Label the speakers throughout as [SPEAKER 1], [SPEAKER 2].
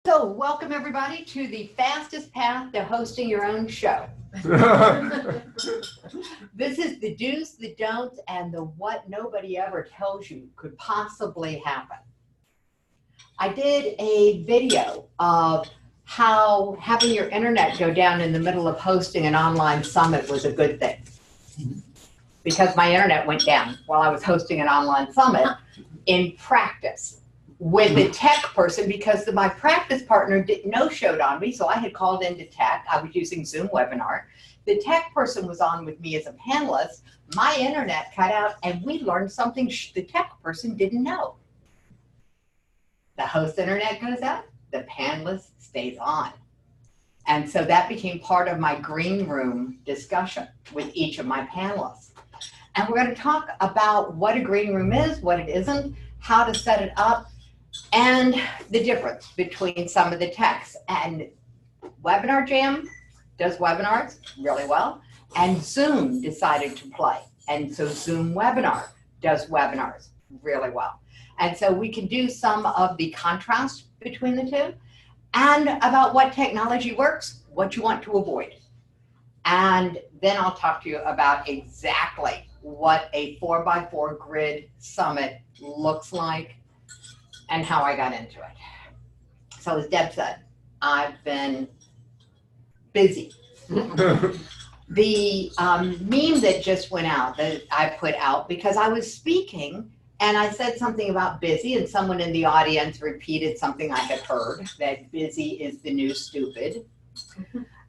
[SPEAKER 1] So welcome everybody to the fastest path to hosting your own show. This is the do's, the don'ts, and the what nobody ever tells you could possibly happen. I did a video of how having your internet go down in the middle of hosting an online summit was a good thing. Because my internet went down while I was hosting an online summit in practice with a tech person, because my practice partner no-showed on me, so I had called into tech. I was using Zoom webinar. The tech person was on with me as a panelist. My internet cut out, and we learned something the tech person didn't know. The host internet goes out, the panelist stays on. And so that became part of my green room discussion with each of my panelists. And we're going to talk about what a green room is, what it isn't, how to set it up, and the difference between some of the techs. And Webinar Jam does webinars really well, and Zoom decided to play. And so Zoom Webinar does webinars really well. And so we can do some of the contrast between the two, and about what technology works, what you want to avoid. And then I'll talk to you about exactly what a 4x4 grid summit looks like and how I got into it. So as Deb said, I've been busy. The meme that just went out, that I put out, because I was speaking and I said something about busy, and someone in the audience repeated something I had heard, that busy is the new stupid.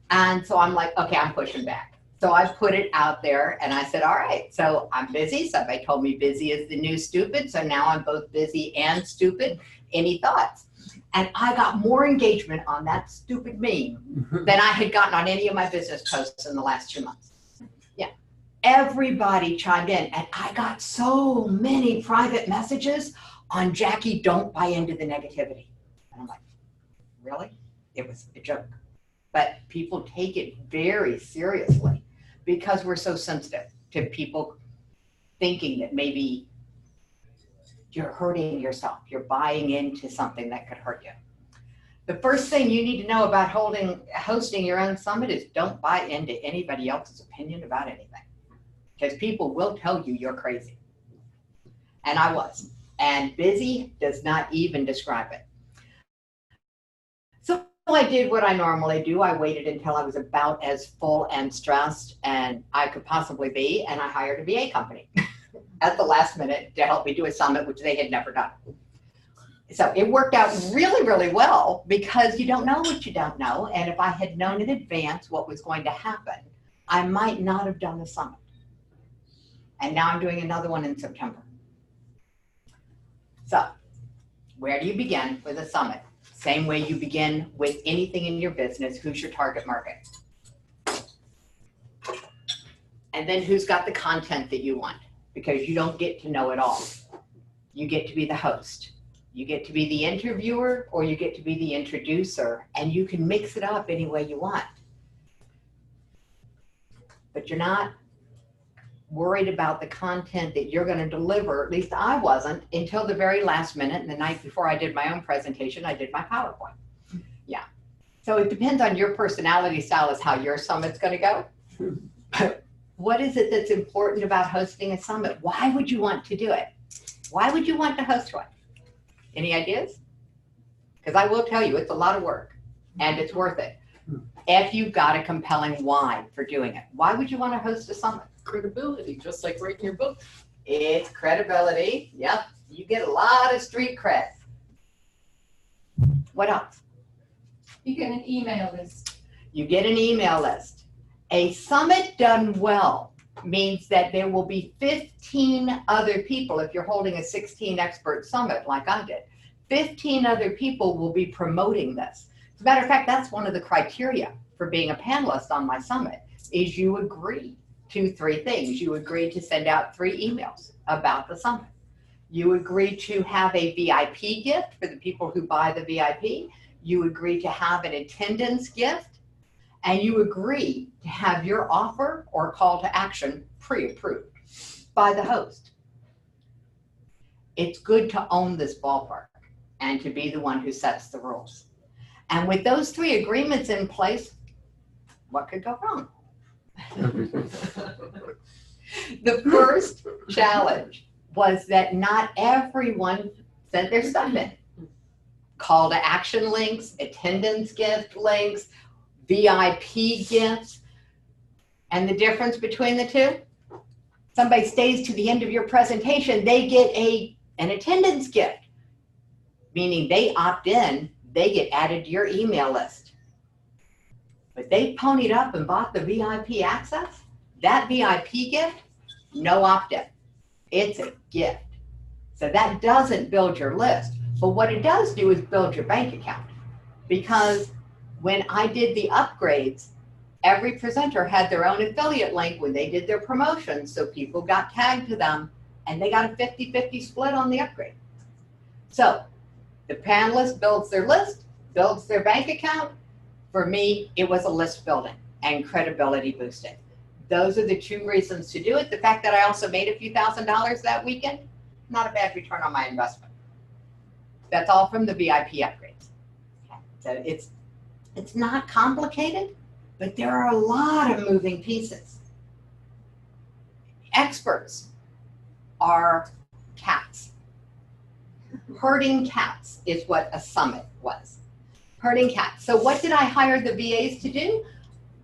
[SPEAKER 1] And so I'm like, okay, I'm pushing back. So I put it out there and I said, all right, so I'm busy. Somebody told me busy is the new stupid. So now I'm both busy and stupid. Any thoughts? And I got more engagement on that stupid meme than I had gotten on any of my business posts in the last 2 months. Yeah, everybody chimed in, and I got so many private messages on Jackie, don't buy into the negativity. And I'm like, really? It was a joke. But people take it very seriously because we're so sensitive to people thinking that maybe you're hurting yourself, you're buying into something that could hurt you. The first thing you need to know about hosting your own summit is don't buy into anybody else's opinion about anything, because people will tell you you're crazy. And I was. And busy does not even describe it. So I did what I normally do. I waited until I was about as full and stressed and I could possibly be, and I hired a VA company at the last minute to help me do a summit, which they had never done. So it worked out really, really well, because you don't know what you don't know. And if I had known in advance what was going to happen, I might not have done the summit. And now I'm doing another one in September. So where do you begin with a summit? Same way you begin with anything in your business. Who's your target market? And then who's got the content that you want? Because you don't get to know it all. You get to be the host. You get to be the interviewer, or you get to be the introducer, and you can mix it up any way you want. But you're not worried about the content that you're going to deliver. At least I wasn't, until the very last minute. And the night before I did my own presentation, I did my PowerPoint. Yeah. So it depends on your personality style as how your summit's going to go. What is it that's important about hosting a summit? Why would you want to do it? Why would you want to host one? Any ideas? Because I will tell you, it's a lot of work and it's worth it. If you've got a compelling why for doing it. Why would you want to host a summit?
[SPEAKER 2] Credibility, just like writing your book.
[SPEAKER 1] It's credibility. Yep. You get a lot of street cred. What else?
[SPEAKER 3] You get an email list.
[SPEAKER 1] You get an email list. A summit done well means that there will be 15 other people. If you're holding a 16 expert summit like I did, 15 other people will be promoting this. As a matter of fact, that's one of the criteria for being a panelist on my summit, is you agree to 3 things. You agree to send out 3 emails about the summit. You agree to have a VIP gift for the people who buy the VIP. You agree to have an attendance gift. And you agree to have your offer or call to action pre-approved by the host. It's good to own this ballpark and to be the one who sets the rules. And with those 3 agreements in place, what could go wrong? The first challenge was that not everyone sent their stuff in. Call to action links, attendance gift links, VIP gifts. And the difference between the two? Somebody stays to the end of your presentation, they get an attendance gift, meaning they opt in, they get added to your email list. But they ponied up and bought the VIP access, that VIP gift, no opt-in. It's a gift. So that doesn't build your list. But what it does do is build your bank account. Because when I did the upgrades, every presenter had their own affiliate link when they did their promotions, so people got tagged to them, and they got a 50-50 split on the upgrade. So the panelist builds their list, builds their bank account. For me, it was a list building and credibility boosting. Those are the 2 reasons to do it. The fact that I also made a few $1,000s that weekend, not a bad return on my investment. That's all from the VIP upgrades. Okay. So it's not complicated, but there are a lot of moving pieces. Experts are cats. Herding cats is what a summit was. Herding cats. So what did I hire the VAs to do?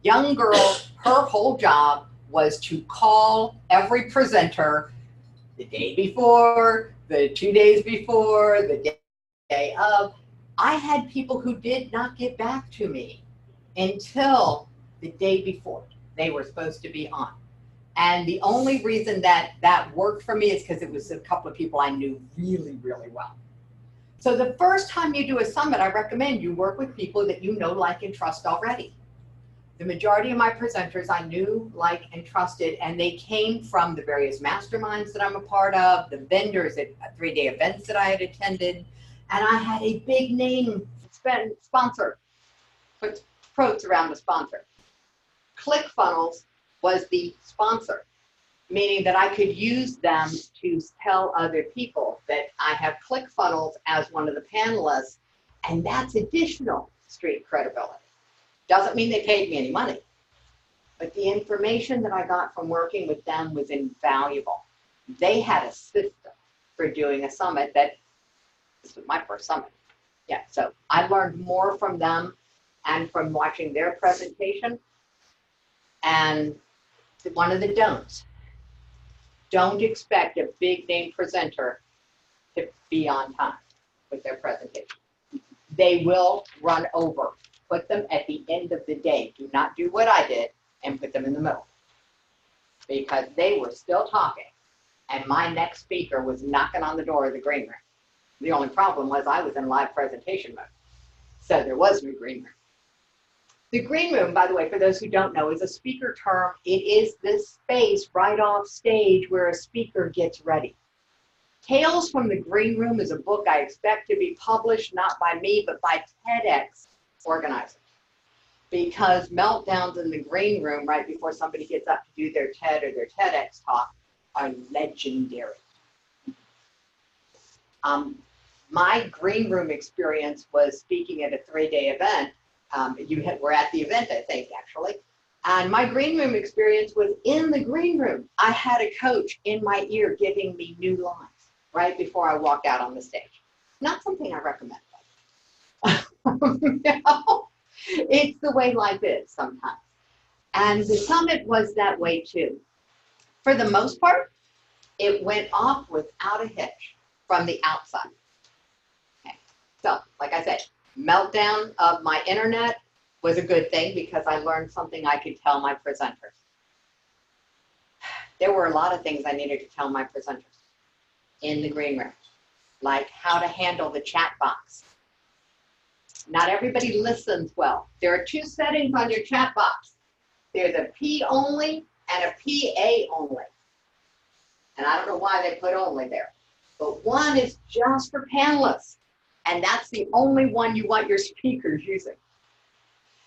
[SPEAKER 1] Young girl, her whole job was to call every presenter the day before, the 2 days before, the day of. I had people who did not get back to me until the day before they were supposed to be on. And the only reason that worked for me is because it was a couple of people I knew really, really well. So the first time you do a summit, I recommend you work with people that you know, like, and trust already. The majority of my presenters I knew, like, and trusted, and they came from the various masterminds that I'm a part of, the vendors at 3-day events that I had attended, and I had a big name sponsor, put quotes around the sponsor. ClickFunnels was the sponsor, meaning that I could use them to tell other people that I have ClickFunnels as one of the panelists, and that's additional street credibility. Doesn't mean they paid me any money, but the information that I got from working with them was invaluable. They had a system for doing a summit this was my first summit. Yeah, so I learned more from them and from watching their presentation. And one of the don'ts, don't expect a big name presenter to be on time with their presentation. They will run over. Put them at the end of the day. Do not do what I did and put them in the middle, because they were still talking and my next speaker was knocking on the door of the green room. The only problem was I was in live presentation mode, so there was no green room. The green room, by the way, for those who don't know, is a speaker term. It is this space right off stage where a speaker gets ready. Tales from the Green Room is a book I expect to be published not by me, but by TEDx organizers. Because meltdowns in the green room right before somebody gets up to do their TED or their TEDx talk are legendary. My green room experience was speaking at a 3-day event. We're at the event, I think, actually. And my green room experience was in the green room. I had a coach in my ear giving me new lines right before I walked out on the stage. Not something I recommend. No, it's the way life is sometimes. And the summit was that way too. For the most part, it went off without a hitch from the outside. Okay. So, like I said, meltdown of my internet was a good thing because I learned something I could tell my presenters. There were a lot of things I needed to tell my presenters in the green room, like how to handle the chat box. Not everybody listens well. There are 2 settings on your chat box. There's a P only and a PA only. And I don't know why they put only there. But one is just for panelists. And that's the only one you want your speakers using.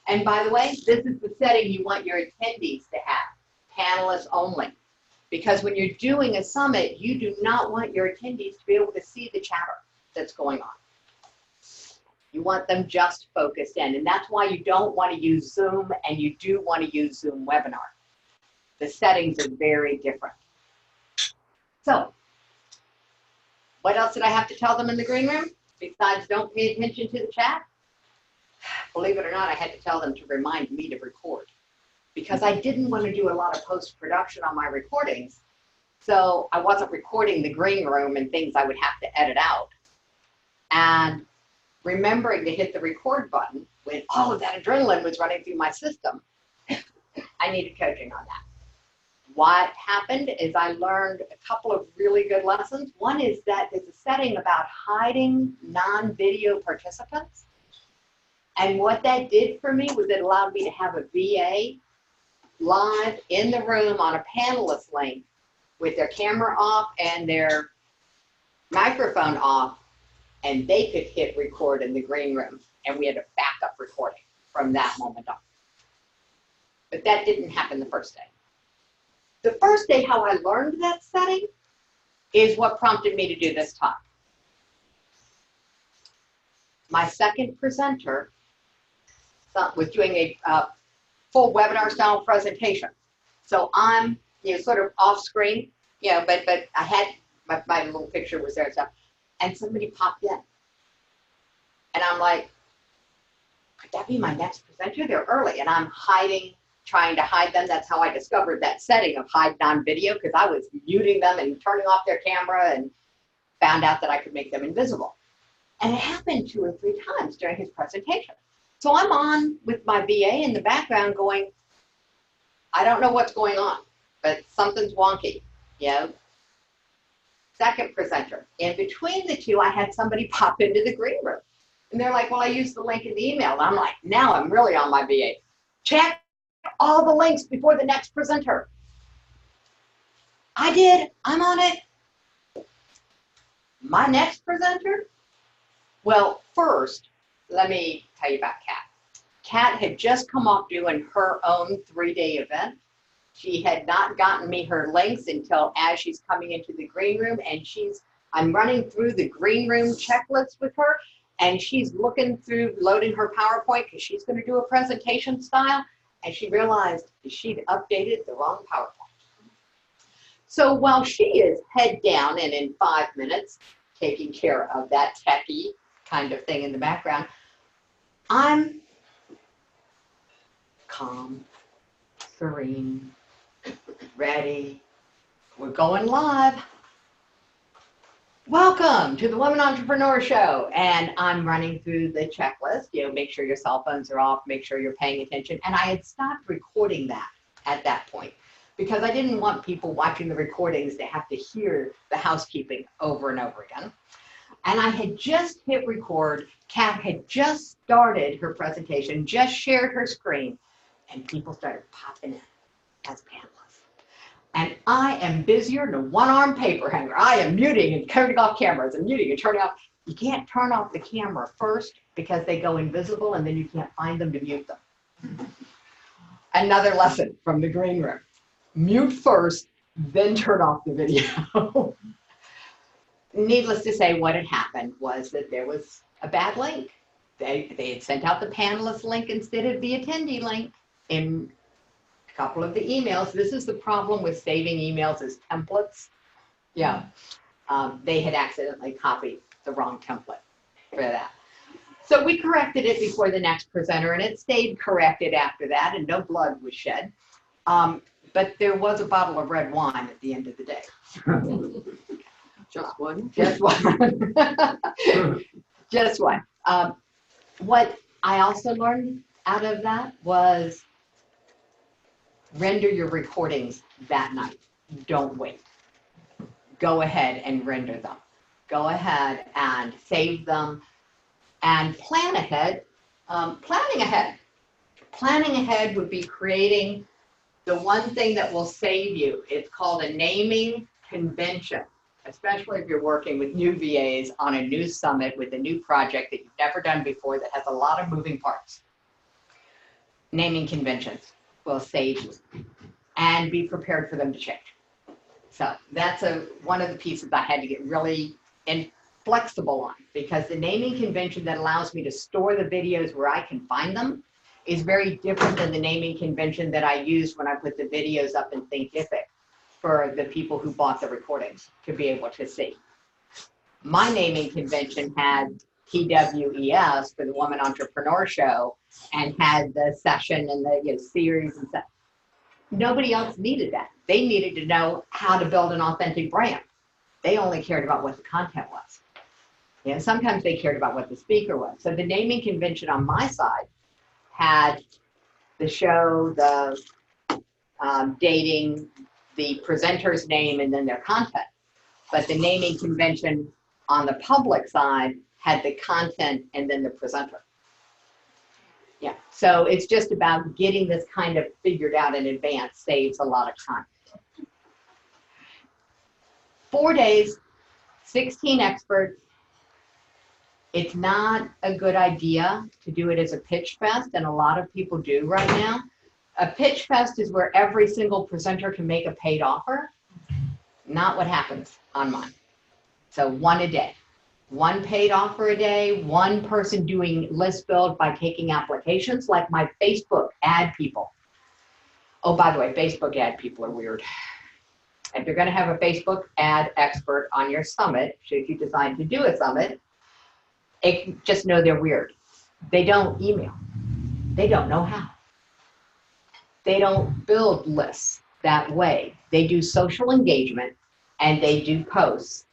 [SPEAKER 1] And by the way, this is the setting you want your attendees to have. Panelists only. Because when you're doing a summit, you do not want your attendees to be able to see the chatter that's going on. You want them just focused in. And that's why you don't want to use Zoom, and you do want to use Zoom Webinar. The settings are very different. So, what else did I have to tell them in the green room? Besides, don't pay attention to the chat. Believe it or not, I had to tell them to remind me to record, because I didn't want to do a lot of post-production on my recordings. So I wasn't recording the green room and things I would have to edit out. And remembering to hit the record button when all of that adrenaline was running through my system, I needed coaching on that. What happened is I learned a couple of really good lessons. One is that there's a setting about hiding non-video participants. And what that did for me was it allowed me to have a VA live in the room on a panelist link with their camera off and their microphone off, and they could hit record in the green room, and we had a backup recording from that moment on. But that didn't happen the first day. The first day, how I learned that setting is what prompted me to do this talk. My second presenter was doing a full webinar style presentation. So I'm, sort of off screen, but I had my little picture was there and stuff, and somebody popped in. And I'm like, could that be my next presenter? They're early, and I'm hiding, trying to hide them. That's how I discovered that setting of hide non-video, because I was muting them and turning off their camera, and found out that I could make them invisible. And it happened 2 or 3 times during his presentation. So I'm on with my VA in the background going, I don't know what's going on, but something's wonky, Second presenter. In between the two, I had somebody pop into the green room. And they're like, well, I used the link in the email. And I'm like, now I'm really on my VA. Check all the links before the next presenter. I did. I'm on it. My next presenter? Well, first, let me tell you about Kat. Kat had just come off doing her own 3-day event. She had not gotten me her links until as she's coming into the green room, and I'm running through the green room checklist with her, and she's looking through, loading her PowerPoint because she's going to do a presentation style, and she realized she'd updated the wrong PowerPoint. So while she is head down and in 5 minutes taking care of that techie kind of thing in the background, I'm calm, serene, ready. We're going live. Welcome to the Women Entrepreneur Show. And I'm running through the checklist. Make sure your cell phones are off, make sure you're paying attention. And I had stopped recording that at that point because I didn't want people watching the recordings to have to hear the housekeeping over and over again. And I had just hit record. Kat had just started her presentation, just shared her screen, and people started popping in as panelists. And I am busier than a one-armed paper hanger. I am muting and turning off cameras and muting and turning off. You can't turn off the camera first because they go invisible, and then you can't find them to mute them. Another lesson from the green room. Mute first, then turn off the video. Needless to say, what had happened was that there was a bad link. They had sent out the panelist link instead of the attendee link in a couple of the emails. This is the problem with saving emails as templates. They had accidentally copied the wrong template for that. So we corrected it before the next presenter, and it stayed corrected after that, and no blood was shed. But there was a bottle of red wine at the end of the day.
[SPEAKER 2] Just one?
[SPEAKER 1] Just one. Just one. What I also learned out of that was render your recordings that night. Don't wait. Go ahead and render them. Go ahead and save them and plan ahead. Planning ahead. Planning ahead would be creating the one thing that will save you. It's called a naming convention, especially if you're working with new VAs on a new summit with a new project that you've never done before that has a lot of moving parts. Naming conventions will save you, and be prepared for them to change. So that's one of the pieces I had to get really in flexible on, because the naming convention that allows me to store the videos where I can find them is very different than the naming convention that I used when I put the videos up in Thinkific for the people who bought the recordings to be able to see. My naming convention had TWES for the Woman Entrepreneur Show and had the session and the series and stuff. Nobody else needed that. They needed to know how to build an authentic brand. They only cared about what the content was. Sometimes they cared about what the speaker was. So the naming convention on my side had the show, the dating, the presenter's name, and then their content. But the naming convention on the public side had the content and then the presenter. Yeah, so it's just about getting this kind of figured out in advance, saves a lot of time. 4 days, 16 experts. It's not a good idea to do it as a pitch fest, and a lot of people do right now. A pitch fest is where every single presenter can make a paid offer. Not what happens on mine. So one a day. One paid offer a day, one person doing list build by taking applications, like my Facebook ad people. Oh, by the way, Facebook ad people are weird. If you're going to have a Facebook ad expert on your summit, should you decide to do a summit, just know they're weird. They don't email. They don't know how. They don't build lists that way. They do social engagement and they do posts.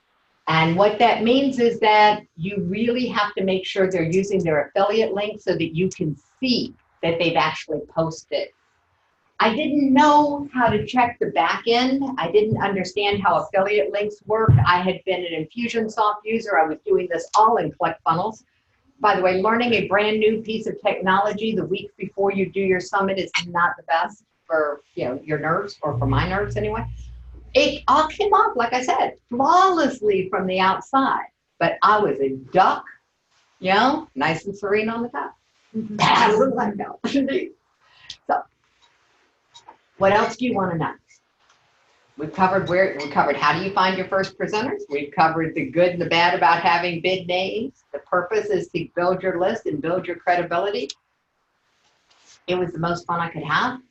[SPEAKER 1] And what that means is that you really have to make sure they're using their affiliate link so that you can see that they've actually posted. I didn't know how to check the back end. I didn't understand how affiliate links work. I had been an Infusionsoft user. I was doing this all in ClickFunnels. By the way, learning a brand new piece of technology the week before you do your summit is not the best for your nerves, or for my nerves anyway. It all came off, like I said, flawlessly from the outside. But I was a duck, nice and serene on the top. So, what else do you want to know? We've covered how do you find your first presenters. We've covered the good and the bad about having bid names. The purpose is to build your list and build your credibility. It was the most fun I could have.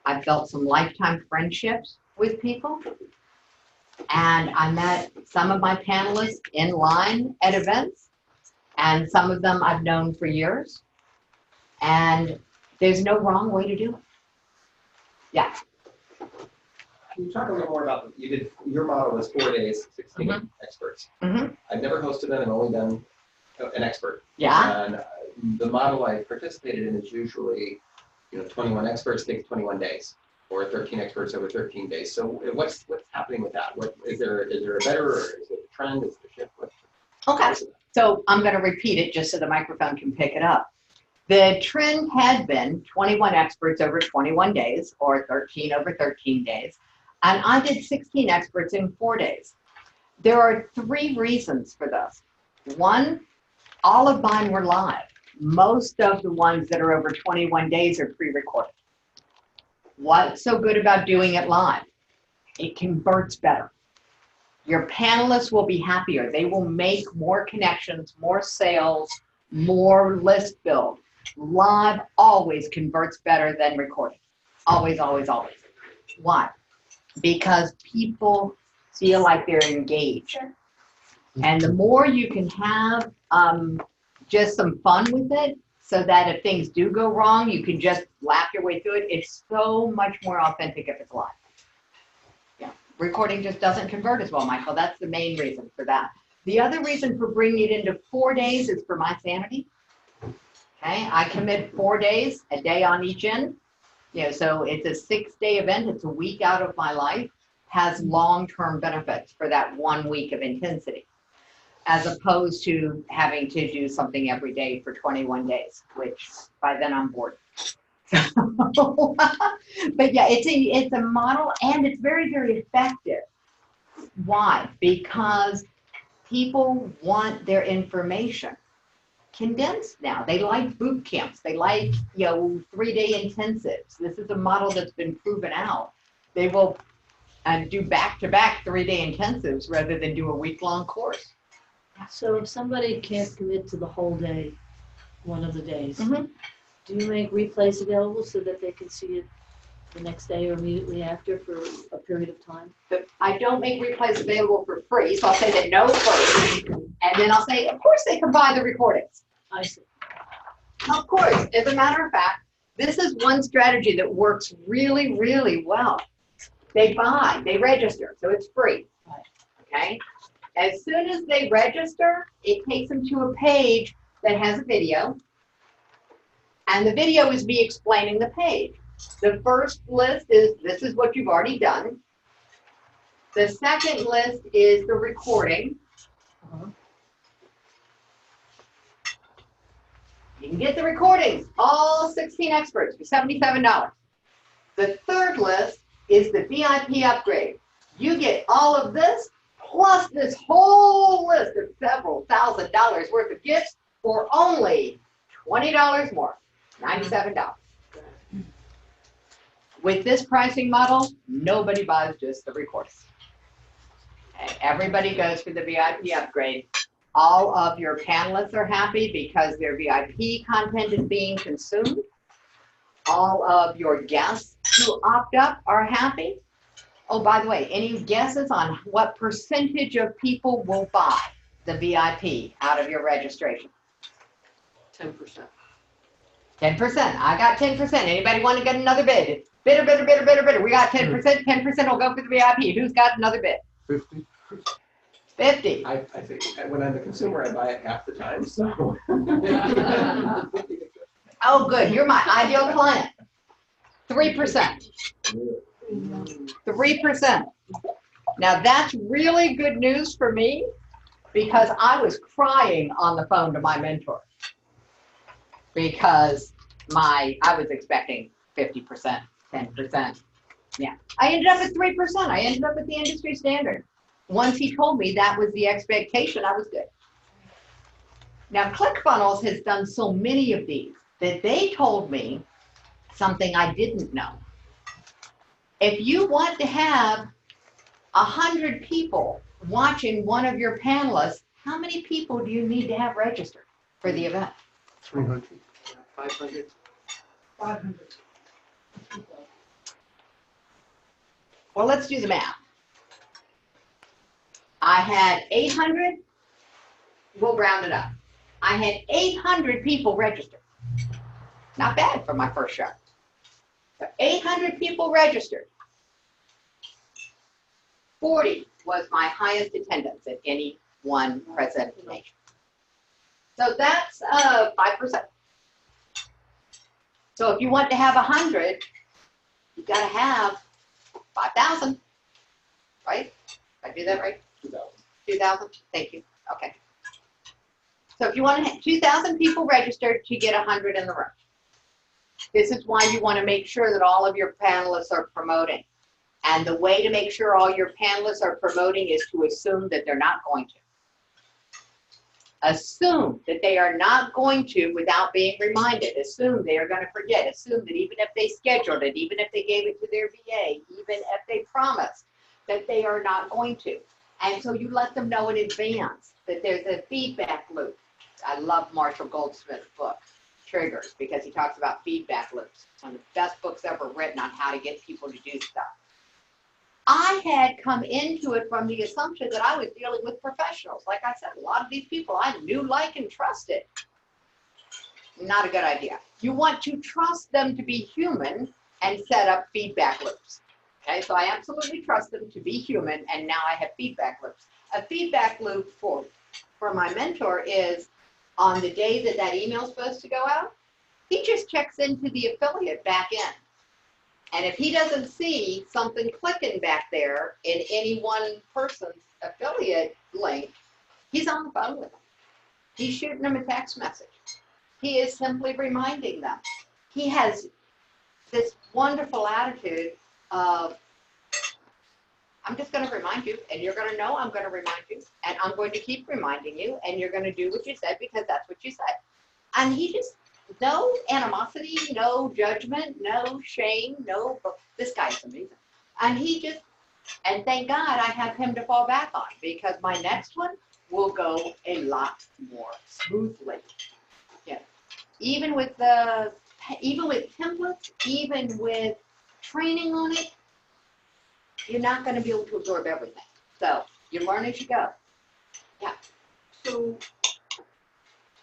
[SPEAKER 1] I felt some lifetime friendships with people. And I met some of my panelists in line at events, and some of them I've known for years. And there's no wrong way to do it. Yeah.
[SPEAKER 4] Can you talk a little more about, your model was 4 days, 16 experts. I've never hosted them, I've only done an expert.
[SPEAKER 1] Yeah.
[SPEAKER 4] And the model I participated in is usually, 21 experts takes 21 days, or 13 experts over 13 days. So what's happening with that? Is there a better, or is it a trend? Is it a shift?
[SPEAKER 1] Okay. So I'm going to repeat it just so the microphone can pick it up. The trend had been 21 experts over 21 days, or 13 over 13 days. And I did 16 experts in 4 days. There are 3 reasons for this. One, all of mine were live. Most of the ones that are over 21 days are pre-recorded. What's so good about doing it live? It converts better. Your panelists will be happier. They will make more connections, more sales, more list build. Live always converts better than recorded. Always, always, always. Why? Because people feel like they're engaged. And the more you can have just some fun with it, so that if things do go wrong, you can just laugh your way through it. It's so much more authentic if it's live. Yeah, recording just doesn't convert as well, Michael. That's the main reason for that. The other reason for bringing it into 4 days is for my sanity. Okay, I commit 4 days, a day on each end. So it's a 6-day event. It's a week out of my life. Has long-term benefits for that 1 week of intensity, as opposed to having to do something every day for 21 days, which by then I'm bored. But yeah, it's a model, and it's very, very effective. Why? Because people want their information condensed now. They like boot camps. They like 3-day intensives. This is a model that's been proven out. They will do back-to-back 3-day intensives rather than do a week-long course.
[SPEAKER 5] So if somebody can't commit to the whole day, one of the days,
[SPEAKER 1] Mhm.
[SPEAKER 5] do you make replays available so that they can see it the next day or immediately after for a period of time?
[SPEAKER 1] But I don't make replays available for free, so I'll say that no first, and then I'll say, of course they can buy the recordings.
[SPEAKER 5] I see.
[SPEAKER 1] Of course, as a matter of fact, this is one strategy that works really, really well. They register, so it's free.
[SPEAKER 5] Right.
[SPEAKER 1] Okay? As soon as they register, it takes them to a page that has a video, and the video is me explaining the page. The first list is, this is what you've already done. The second list is the recording.
[SPEAKER 5] Uh-huh.
[SPEAKER 1] You can get the recordings, all 16 experts for $77. The third list is the VIP upgrade. You get all of this, plus this whole list of several $1,000s worth of gifts for only $20 more, $97. With this pricing model, nobody buys just the recording. Okay, everybody goes for the VIP upgrade. All of your panelists are happy because their VIP content is being consumed. All of your guests who opt up are happy. Oh, by the way, any guesses on what percentage of people will buy the VIP out of your registration?
[SPEAKER 2] 10%.
[SPEAKER 1] 10%. I got 10%. Anybody want to get another bid? Bidder, bidder, bidder, bidder, bidder. We got 10%. 10% will go for the VIP. Who's got another bid?
[SPEAKER 6] 50.
[SPEAKER 1] 50.
[SPEAKER 4] I think when I'm a consumer, I buy it half the time, so.
[SPEAKER 1] Oh, good. You're my ideal client. 3%. 3%. Now that's really good news for me because I was crying on the phone to my mentor because I was expecting 50%, 10%. Yeah. I ended up at 3%. I ended up at the industry standard. Once he told me that was the expectation, I was good. Now, ClickFunnels has done so many of these that they told me something I didn't know. If you want to have 100 people watching one of your panelists, how many people do you need to have registered for the event?
[SPEAKER 6] 300.
[SPEAKER 2] 500.
[SPEAKER 3] 500.
[SPEAKER 1] Well, let's do the math. I had 800, we'll round it up. I had 800 people registered. Not bad for my first show. So 800 people registered. 40 was my highest attendance at any one presentation. So that's 5%. So if you want to have 100, you got to have 5,000, right? Did I do that right? 2,000? Thank you. Okay. So if you want to have 2,000 people registered to get 100 in the room. This is why you want to make sure that all of your panelists are promoting. And the way to make sure all your panelists are promoting is to assume that they're not going to. Assume that they are not going to without being reminded. Assume they are going to forget. Assume that even if they scheduled it, even if they gave it to their VA, even if they promised, that they are not going to. And so you let them know in advance that there's a feedback loop. I love Marshall Goldsmith's book, Triggers, because he talks about feedback loops. It's one of the best books ever written on how to get people to do stuff. I had come into it from the assumption that I was dealing with professionals. Like I said, a lot of these people I knew, like, and trusted. Not a good idea. You want to trust them to be human and set up feedback loops. Okay, so I absolutely trust them to be human, and now I have feedback loops. A feedback loop for my mentor is on the day that that email is supposed to go out, he just checks into the affiliate back in. And if he doesn't see something clicking back there in any one person's affiliate link, he's on the phone with them. He's shooting them a text message. He is simply reminding them. He has this wonderful attitude of, I'm just going to remind you, and you're going to know I'm going to remind you, and I'm going to keep reminding you, and you're going to do what you said because that's what you said. And he just, no animosity, no judgment, no shame, no, this guy is amazing. And he just, and thank God I have him to fall back on, because my next one, will go a lot more smoothly. Yeah. Even with templates, even with training on it, you're not going to be able to absorb everything. So you learn as you go.
[SPEAKER 2] So,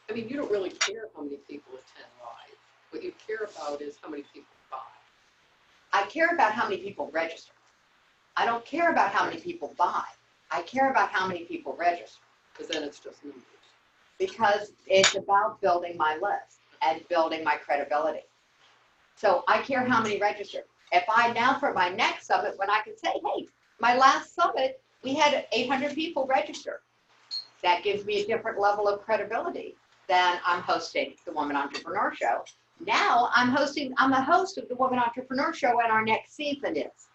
[SPEAKER 2] I mean, you don't really care how many people attend live. What you care about is how many people buy.
[SPEAKER 1] I care about how many people register. I don't care about how many people buy. I care about how many people register.
[SPEAKER 2] Because then it's just numbers.
[SPEAKER 1] Because it's about building my list and building my credibility. So I care how many register. If I now for my next summit, when I can say, hey, my last summit, we had 800 people register. That gives me a different level of credibility than I'm hosting the Woman Entrepreneur Show. Now I'm a host of the Woman Entrepreneur Show, and our next season is.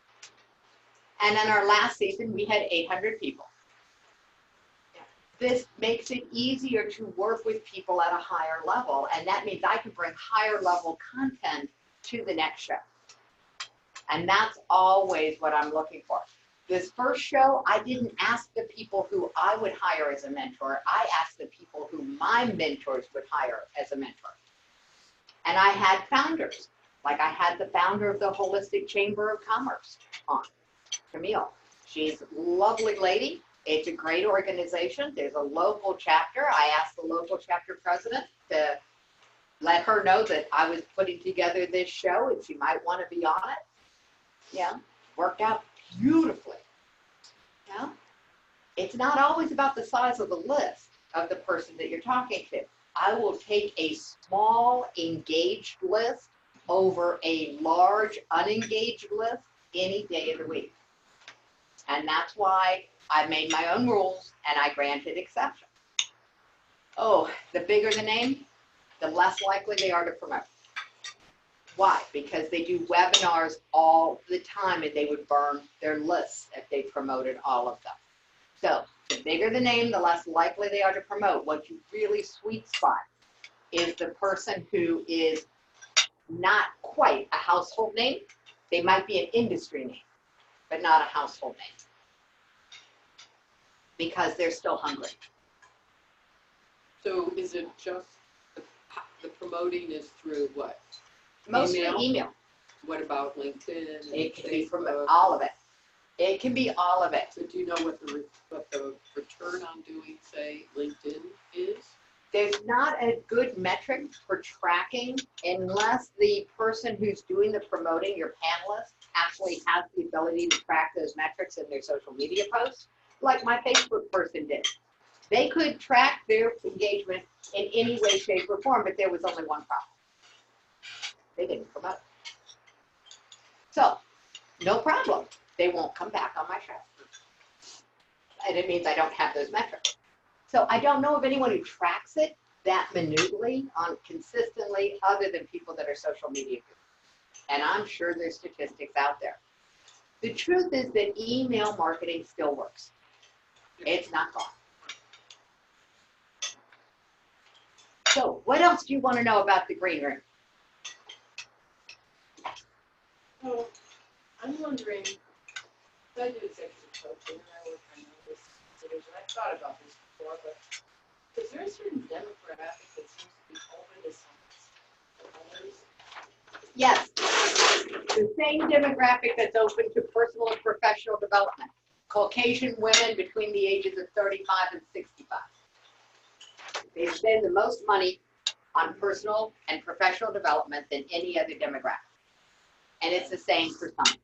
[SPEAKER 1] And in our last season, we had 800 people. This makes it easier to work with people at a higher level, and that means I can bring higher level content to the next show. And that's always what I'm looking for. This first show, I didn't ask the people who I would hire as a mentor. I asked the people who my mentors would hire as a mentor. And I had founders, like I had the founder of the Holistic Chamber of Commerce on, Camille. She's a lovely lady. It's a great organization. There's a local chapter. I asked the local chapter president to let her know that I was putting together this show and she might want to be on it. Yeah, worked out beautifully. Yeah, it's not always about the size of the list of the person that you're talking to. I will take a small engaged list over a large unengaged list any day of the week. And that's why I made my own rules and I granted exceptions. Oh, the bigger the name, the less likely they are to promote. Why? Because they do webinars all the time and they would burn their lists if they promoted all of them. So the bigger the name, the less likely they are to promote. What you really sweet spot is the person who is not quite a household name. They might be an industry name, but not a household name. Because they're still hungry.
[SPEAKER 2] So is it just the promoting is through what?
[SPEAKER 1] Mostly email.
[SPEAKER 2] What about LinkedIn?
[SPEAKER 1] It can be from
[SPEAKER 2] Facebook?
[SPEAKER 1] all of it. It can be all of it.
[SPEAKER 2] So do you know what the return on doing, say, LinkedIn is?
[SPEAKER 1] There's not a good metric for tracking unless the person who's doing the promoting, your panelist, actually has the ability to track those metrics in their social media posts, like my Facebook person did. They could track their engagement in any way, shape, or form, but there was only one problem. They didn't promote. So, no problem. They won't come back on my show. And it means I don't have those metrics. So I don't know of anyone who tracks it that minutely on consistently other than people that are social media groups. And I'm sure there's statistics out there. The truth is that email marketing still works. It's not gone. So what else do you want to know about the green room?
[SPEAKER 6] Well, I'm wondering, I do executive coaching and I work on this division. I've thought about this before, but is there a certain demographic that seems to be open to some others?
[SPEAKER 1] Yes, the same demographic that's open to personal and professional development. Caucasian women between the ages of 35 and 65. They spend the most money on personal and professional development than any other demographic. And it's the same for some.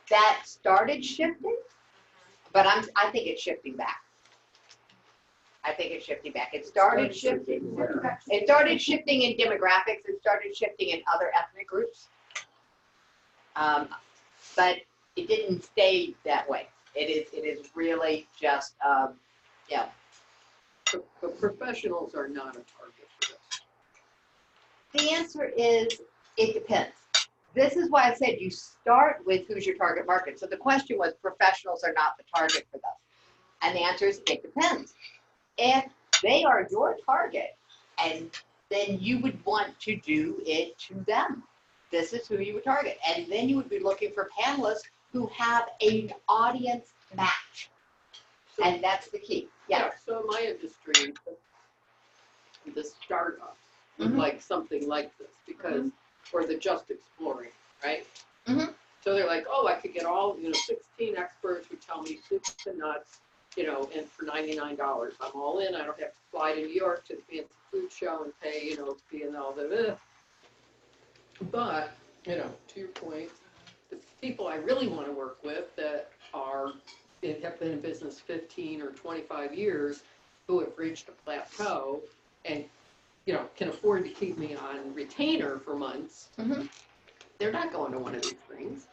[SPEAKER 1] That started shifting, but I think it's shifting back. I think it's shifting back. It started shifting. It started shifting in demographics. It started shifting in other ethnic groups. But it didn't stay that way. It is really just, yeah.
[SPEAKER 2] So professionals are not a target for this.
[SPEAKER 1] The answer is, it depends. This is why I said you start with who's your target market. So the question was, professionals are not the target for this. And the answer is, it depends. If they are your target, and then you would want to do it to them. This is who you would target. And then you would be looking for panelists who have an audience match. And that's the key. Yeah.
[SPEAKER 2] So in my industry, the startups would
[SPEAKER 1] Mhm.
[SPEAKER 2] like something like this because, or the just exploring, right?
[SPEAKER 1] Mhm.
[SPEAKER 2] So they're like, oh, I could get all, 16 experts who tell me soups and nuts, and for $99, I'm all in. I don't have to fly to New York to the fancy food show and pay, fee and all the. But, to your point, the people I really want to work with that have been in business 15 or 25 years, who have reached a plateau and, can afford to keep me on retainer for months,
[SPEAKER 1] Mhm.
[SPEAKER 2] they're not going to one of these things.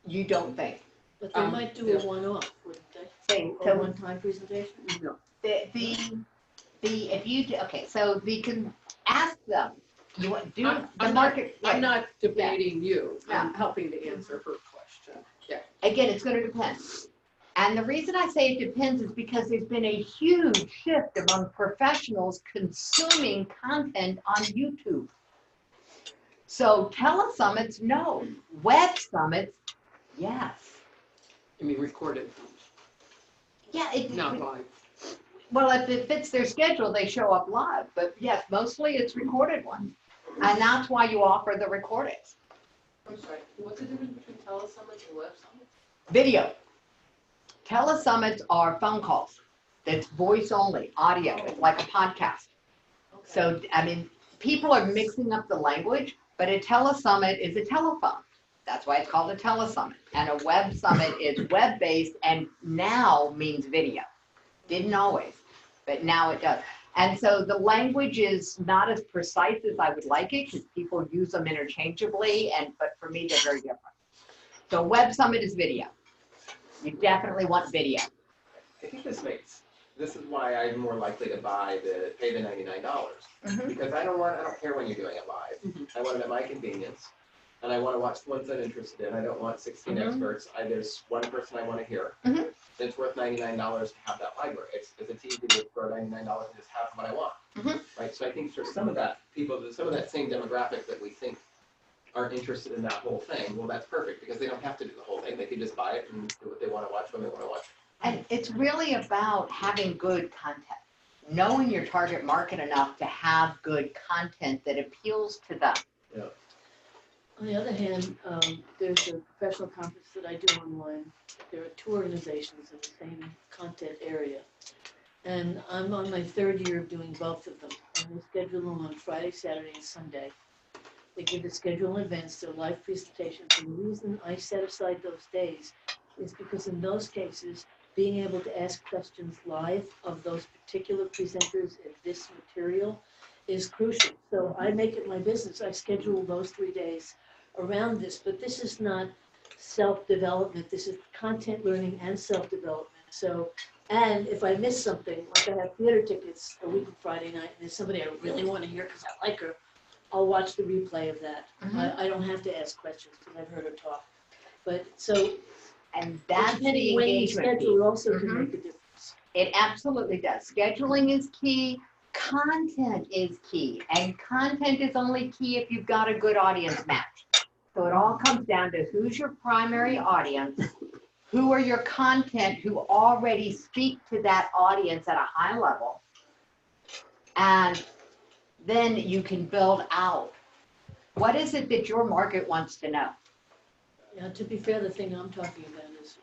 [SPEAKER 1] You don't think.
[SPEAKER 5] But they might do a one-off, wouldn't they?
[SPEAKER 1] Say,
[SPEAKER 5] A
[SPEAKER 1] so
[SPEAKER 5] one-time presentation?
[SPEAKER 2] No.
[SPEAKER 1] if you do, okay, so we can ask them, you want, do
[SPEAKER 2] I'm
[SPEAKER 1] the
[SPEAKER 2] not-
[SPEAKER 1] market.
[SPEAKER 2] I'm not debating you. I'm
[SPEAKER 1] No.
[SPEAKER 2] helping to answer her question. Yeah.
[SPEAKER 1] Again, it's gonna depend. And the reason I say it depends is because there's been a huge shift among professionals consuming content on YouTube. So telesummits, no. Web summits, yes.
[SPEAKER 2] I mean, recorded,
[SPEAKER 1] Yeah,
[SPEAKER 2] not live.
[SPEAKER 1] well, if it fits their schedule, they show up live, but yes, mostly it's recorded ones. And that's why you offer the recordings.
[SPEAKER 6] I'm sorry, what's the difference between telesummits and web summits?
[SPEAKER 1] Video. Telesummits are phone calls. It's voice only, audio, it's like a podcast.
[SPEAKER 6] Okay.
[SPEAKER 1] So, I mean, people are mixing up the language, but a telesummit is a telephone. That's why it's called a telesummit. And a web summit is web-based and now means video. Didn't always, but now it does. And so the language is not as precise as I would like it because people use them interchangeably, but for me, they're very different. So web summit is video. You definitely want video.
[SPEAKER 4] I think this is why I'm more likely to pay the $99.
[SPEAKER 1] Mhm.
[SPEAKER 4] Because I don't care when you're doing it live.
[SPEAKER 2] Mhm.
[SPEAKER 4] I want it at my convenience. And I want to watch the ones I'm interested in. I don't want 16
[SPEAKER 1] Mhm.
[SPEAKER 4] experts. There's one person I want to hear.
[SPEAKER 1] Mhm.
[SPEAKER 4] It's worth $99 to have that library. It's easy to throw $99 and just have what I want.
[SPEAKER 1] Mhm.
[SPEAKER 4] Right? So I think for some of that same demographic that we think aren't interested in that whole thing, well, that's perfect because they don't have to do the whole thing. They can just buy it and do what they want to watch when they want to watch it.
[SPEAKER 1] And it's really about having good content, knowing your target market enough to have good content that appeals to them.
[SPEAKER 5] On the other hand, there's a professional conference that I do online. There are two organizations in the same content area. And I'm on my third year of doing both of them. And they schedule them on Friday, Saturday, and Sunday. They give the schedule in advance, they're live presentations. And the reason I set aside those days is because in those cases, being able to ask questions live of those particular presenters in this material is crucial. So I make it my business. I schedule those 3 days around this, but this is not self-development. This is content learning and self-development. So, and if I miss something, like I have theater tickets a week on Friday night, and there's somebody I really want to hear because I like her, I'll watch the replay of that.
[SPEAKER 1] Mhm.
[SPEAKER 5] I don't have to ask questions because I've heard her talk. But so
[SPEAKER 1] And that's the
[SPEAKER 5] depending when you
[SPEAKER 1] engagement piece.
[SPEAKER 5] schedule also can
[SPEAKER 1] Mhm.
[SPEAKER 5] make a difference.
[SPEAKER 1] It absolutely does. Scheduling is key. Content is key. And content is only key if you've got a good audience match. So it all comes down to who's your primary audience, who are your content who already speak to that audience at a high level, and then you can build out. What is it that your market wants to know?
[SPEAKER 5] Now, to be fair, the thing I'm talking about is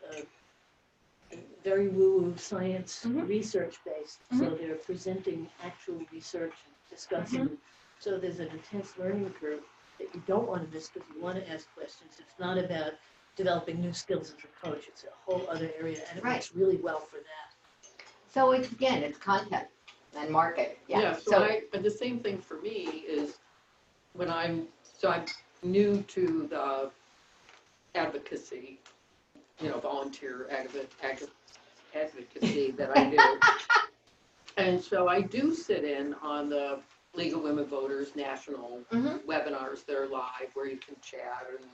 [SPEAKER 5] very woo-woo science
[SPEAKER 1] Mhm.
[SPEAKER 5] research-based. So they're presenting actual research and discussing. So there's an intense learning curve that you don't want to miss because you want to ask questions. It's not about developing new skills as a coach. It's a whole other area, and it
[SPEAKER 1] Right.
[SPEAKER 5] works really well for that.
[SPEAKER 1] So it's content and market. Yeah.
[SPEAKER 2] The same thing for me is when I'm new to the advocacy, volunteer advocacy that I do. And so I do sit in on the League of Women Voters national
[SPEAKER 1] Mhm.
[SPEAKER 2] webinars that are live where you can chat and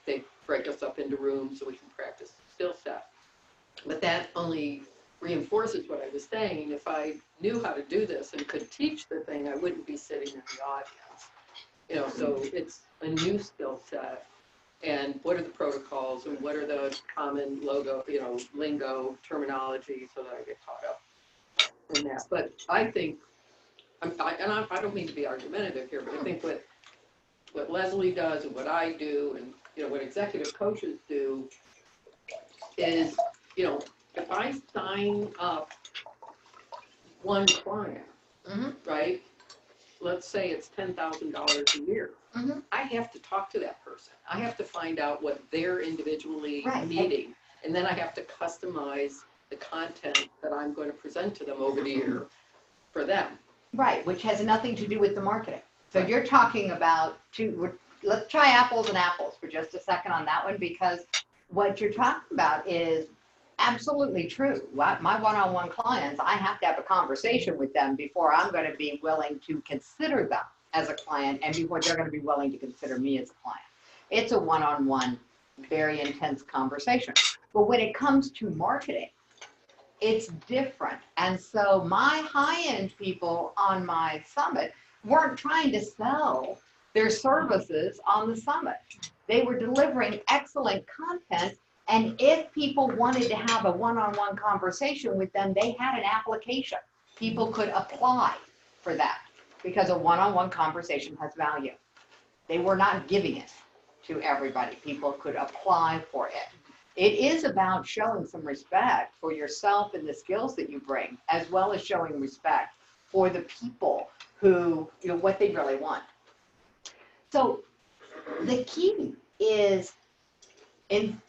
[SPEAKER 2] they break us up into rooms so we can practice skill set. But that only reinforces what I was saying. If I knew how to do this and could teach the thing, I wouldn't be sitting in the audience. So it's a new skill set And what are the protocols and what are the common logo, lingo, terminology, so that I get caught up in that. But I think, I don't mean to be argumentative here, but I think what Leslie does and what I do and, what executive coaches do is, if I sign up one client, right? Let's say it's $10,000 a year. I have to talk to that person. I have to find out what they're individually needing. And then I have to customize the content that I'm going to present to them over the year for them.
[SPEAKER 1] Right, which has nothing to do with the marketing. So you're talking about let's try apples and apples for just a second on that one, because what you're talking about is absolutely true. My one-on-one clients, I have to have a conversation with them before I'm going to be willing to consider them as a client and before they're going to be willing to consider me as a client. It's a one-on-one, very intense conversation. But when it comes to marketing, it's different. And so my high-end people on my summit weren't trying to sell their services on the summit. They were delivering excellent content. And if people wanted to have a one-on-one conversation with them, they had an application. People could apply for that because a one-on-one conversation has value. They were not giving it to everybody. People could apply for it. It is about showing some respect for yourself and the skills that you bring, as well as showing respect for the people who, what they really want. So the key is in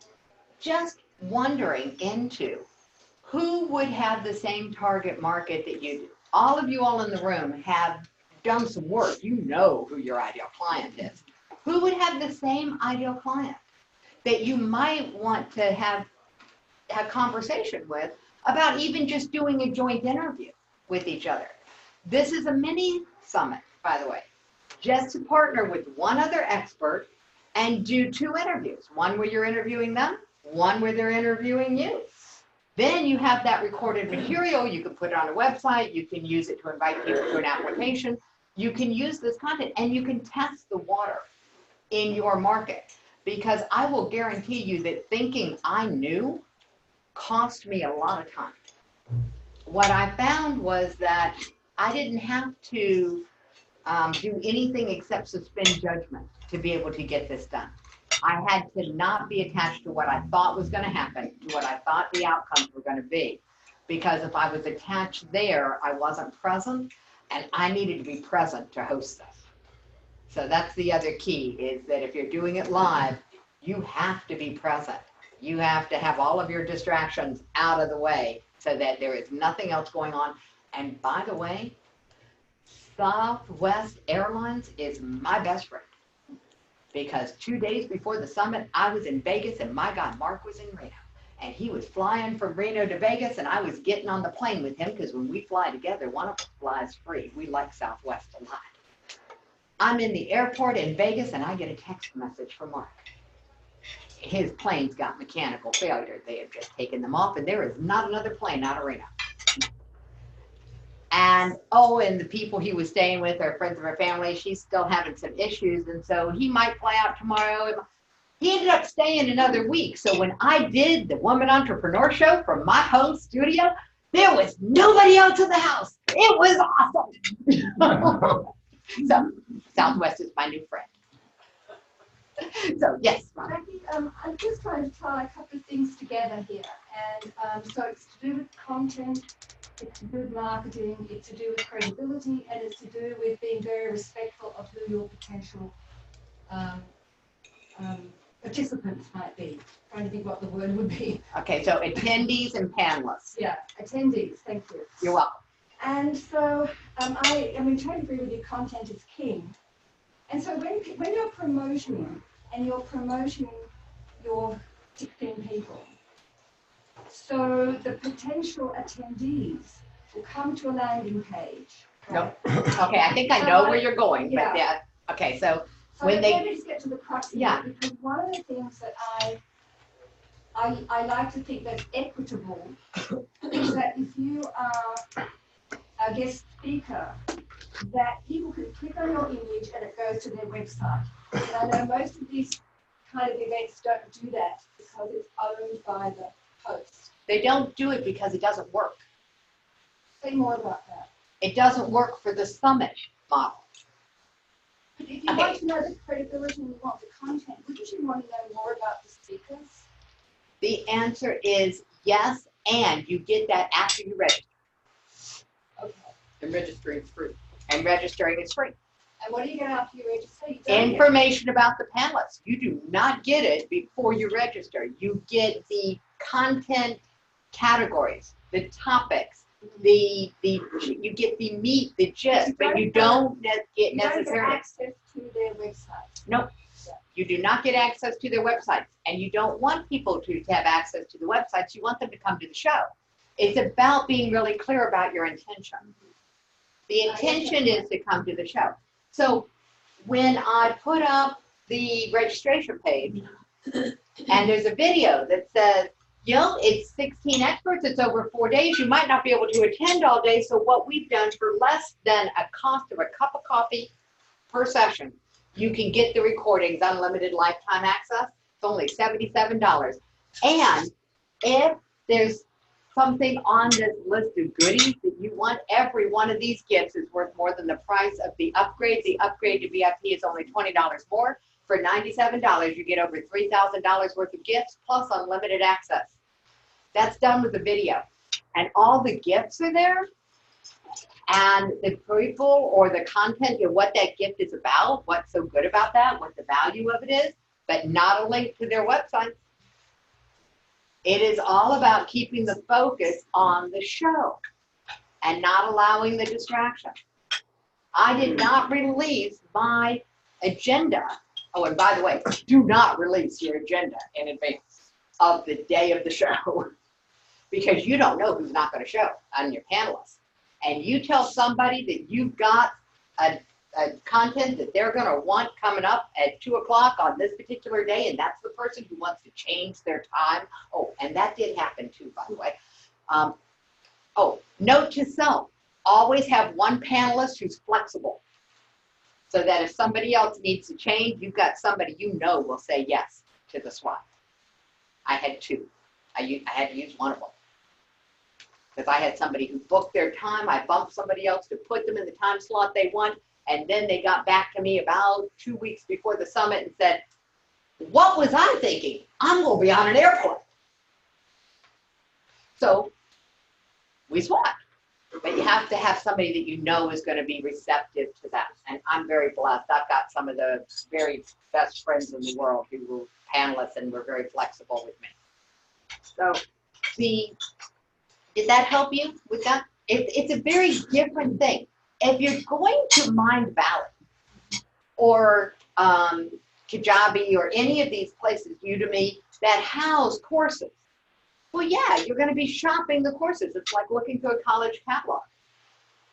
[SPEAKER 1] just wondering into who would have the same target market that you do. All of you all in the room have done some work. You know who your ideal client is. Who would have the same ideal client that you might want to have a conversation with about even just doing a joint interview with each other? This is a mini summit, by the way, just to partner with one other expert and do 2 interviews, one where you're interviewing them, one where they're interviewing you. Then you have that recorded material. You can put it on a website. You can use it to invite people to an application. You can use this content and you can test the water in your market, because I will guarantee you that thinking I knew cost me a lot of time. What I found was that I didn't have to do anything except suspend judgment to be able to get this done. I had to not be attached to what I thought was going to happen, to what I thought the outcomes were going to be. Because if I was attached there, I wasn't present, and I needed to be present to host this. So that's the other key, is that if you're doing it live, you have to be present. You have to have all of your distractions out of the way so that there is nothing else going on. And by the way, Southwest Airlines is my best friend. Because 2 days before the summit, I was in Vegas, and my God, Mark was in Reno. And he was flying from Reno to Vegas, and I was getting on the plane with him, because when we fly together, one of us flies free. We like Southwest a lot. I'm in the airport in Vegas, and I get a text message from Mark. His plane's got mechanical failure. They have just taken them off, and there is not another plane out of Reno. And the people he was staying with are friends of our family. She's still having some issues, and so he might fly out tomorrow. He ended up staying another week. So when I did the Woman Entrepreneur Show from my home studio, there was nobody else in the house. It was awesome. So Southwest is my new friend. So yes, Mom.
[SPEAKER 3] I'm just trying to tie a couple of things together here. And so it's to do with content, it's to do with marketing, it's to do with credibility, and it's to do with being very respectful of who your potential participants might be. Trying to think what the word would be.
[SPEAKER 1] Okay, so attendees and panelists.
[SPEAKER 3] Yeah, attendees, thank you.
[SPEAKER 1] You're welcome.
[SPEAKER 3] And so I totally agree with you, content is king. And so when you're promoting, and you're promoting your 16 people, so the potential attendees will come to a landing page.
[SPEAKER 1] Nope. Okay, I think I know where you're going, but yeah. Okay, so when
[SPEAKER 3] let me just get to the crux of
[SPEAKER 1] yeah.
[SPEAKER 3] it, because one of the things that I like to think that's equitable is that if you are a guest speaker, that people can click on your image and it goes to their website. And I know most of these kind of events don't do that because it's owned by the host.
[SPEAKER 1] They don't do it because it doesn't work.
[SPEAKER 3] Say more about that.
[SPEAKER 1] It doesn't work for the summit model.
[SPEAKER 3] But if you want to know the credibility and you want the content, wouldn't you want to know more about the speakers?
[SPEAKER 1] The answer is yes, and you get that after you register.
[SPEAKER 3] Okay.
[SPEAKER 2] And registering is free.
[SPEAKER 1] And registering is free.
[SPEAKER 3] And what do you get after you register? You don't get
[SPEAKER 1] Information about the panelists. You do not get it before you register. You get the content categories, the topics, you get the meat, the gist, but you don't get
[SPEAKER 3] you don't get
[SPEAKER 1] necessarily.
[SPEAKER 3] access to their website.
[SPEAKER 1] Nope. You do not get access to their websites, and you don't want people to have access to the websites. You want them to come to the show. It's about being really clear about your intention. The intention is to come to the show. So when I put up the registration page, and there's a video that says, it's 16 experts, it's over 4 days, you might not be able to attend all day, so what we've done for less than a cost of a cup of coffee per session, you can get the recordings, unlimited lifetime access. It's only $77. And if there's something on this list of goodies that you want, every one of these gifts is worth more than the price of the upgrade. The upgrade to VIP is only $20 more. For $97, you get over $3,000 worth of gifts plus unlimited access. That's done with the video. And all the gifts are there. And the people or the content, what that gift is about, what's so good about that, what the value of it is, but not a link to their website. It is all about keeping the focus on the show and not allowing the distraction. I did not release my agenda. Oh, and by the way, do not release your agenda in advance of the day of the show because you don't know who's not going to show on your panelists. And you tell somebody that you've got a content that they're going to want coming up at 2 o'clock on this particular day, and that's the person who wants to change their time. Oh, and that did happen too, by the way. Note to self, always have one panelist who's flexible so that if somebody else needs to change, you've got somebody you know will say yes to the swap. I had two. I had to use one of them. Because I had somebody who booked their time, I bumped somebody else to put them in the time slot they want, and then they got back to me about 2 weeks before the summit and said, what was I thinking? I'm going to be on an airplane. So we swapped. But you have to have somebody that you know is going to be receptive to that. And I'm very blessed. I've got some of the very best friends in the world who were panelists and were very flexible with me. So did that help you with that? It's a very different thing. If you're going to Mind Valley or Kajabi or any of these places, Udemy, that house courses, well, yeah, you're going to be shopping the courses. It's like looking through a college catalog.